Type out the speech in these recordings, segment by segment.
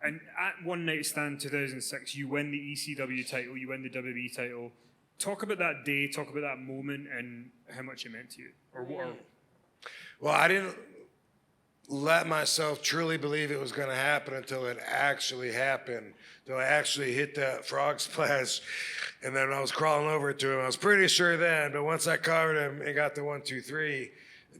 And at One Night Stand 2006, you win the ECW title, you win the WWE title. Talk about that day, talk about that moment, and how much it meant to you. Well, I didn't let myself truly believe it was going to happen until it actually happened. Until I actually hit that frog splash, and then I was crawling over to him. I was pretty sure then, but once I covered him and got the 1, 2, 3,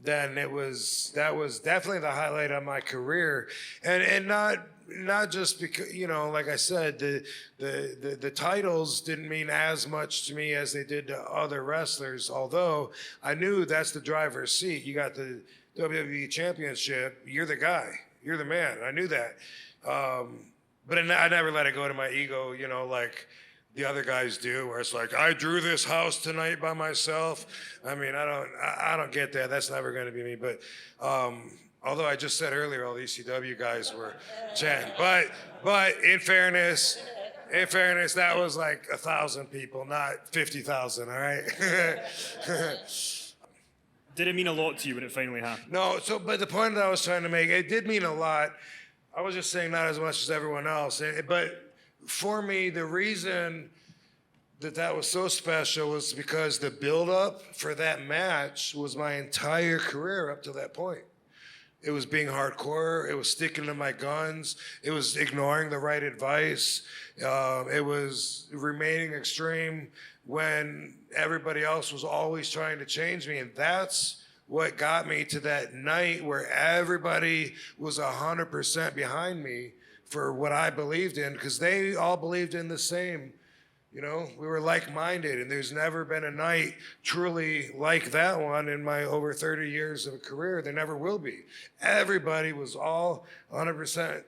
then that was definitely the highlight of my career, and not just because, you know, like I said, the titles didn't mean as much to me as they did to other wrestlers. Although I knew that's the driver's seat. You got the WWE Championship. You're the guy. You're the man. I knew that, but I never let it go to my ego. You know, like the other guys do, where it's like, I drew this house tonight by myself. I mean, I don't get that. That's never going to be me. But although I just said earlier, all the ECW guys were chanting. But in fairness, that was like 1,000 people, not 50,000. All right. Did it mean a lot to you when it finally happened? No. But the point that I was trying to make, it did mean a lot. I was just saying not as much as everyone else, but. For me, the reason that was so special was because the build-up for that match was my entire career up to that point. It was being hardcore. It was sticking to my guns. It was ignoring the right advice. It was remaining extreme when everybody else was always trying to change me. And that's what got me to that night where everybody was 100% behind me for what I believed in, because they all believed in the same. You know, we were like-minded, and there's never been a night truly like that one in my over 30 years of a career. There never will be. Everybody was all 100%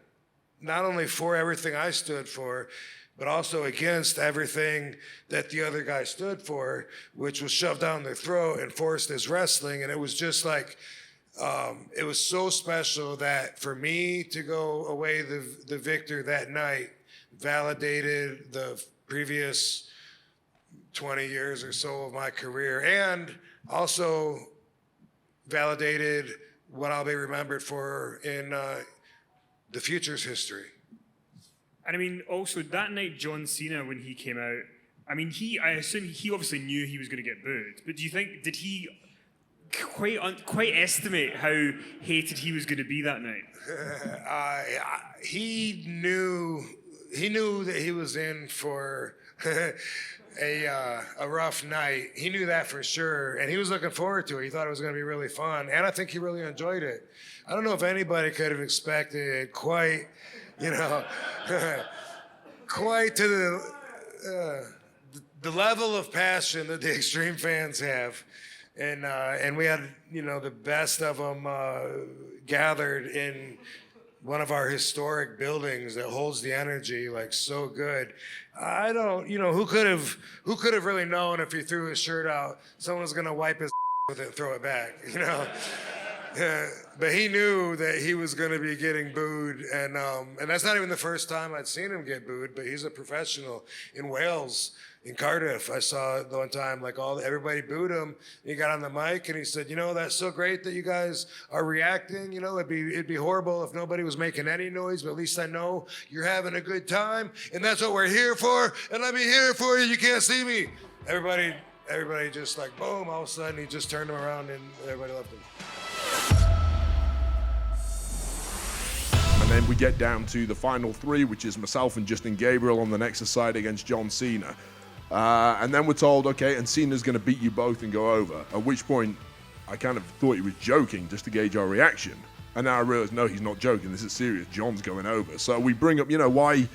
not only for everything I stood for, but also against everything that the other guy stood for, which was shoved down their throat and forced as wrestling. And it was just like, it was so special that for me to go away the victor that night validated the previous 20 years or so of my career, and also validated what I'll be remembered for in the future's history. And I mean, also that night, John Cena, when he came out, I mean, I assume he obviously knew he was going to get booed, but do you think, did he quite estimate how hated he was going to be that night? He knew that he was in for a rough night. He knew that for sure, and he was looking forward to it. He thought it was going to be really fun, and I think he really enjoyed it. I don't know if anybody could have expected quite, you know, quite to the level of passion that the Extreme fans have. And we had, you know, the best of them gathered in one of our historic buildings that holds the energy like so good. I don't, you know, who could have really known if he threw his shirt out, someone was gonna wipe his with it and throw it back, you know? But he knew that he was going to be getting booed, and that's not even the first time I'd seen him get booed. But he's a professional. In Wales, in Cardiff, I saw it the one time, like everybody booed him. He got on the mic and he said, "You know, that's so great that you guys are reacting. You know, it'd be horrible if nobody was making any noise, but at least I know you're having a good time, and that's what we're here for. And let me here for you. You can't see me." Everybody just like boom. All of a sudden, he just turned him around and everybody loved him. And then we get down to the final three, which is myself and Justin Gabriel on the Nexus side against John Cena. And then we're told, okay, and Cena's going to beat you both and go over. At which point, I kind of thought he was joking just to gauge our reaction. And now I realized, no, he's not joking. This is serious. John's going over. So we bring up, you know, why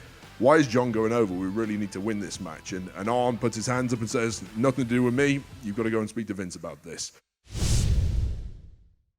is John going over? We really need to win this match. And Arn puts his hands up and says, nothing to do with me. You've got to go and speak to Vince about this.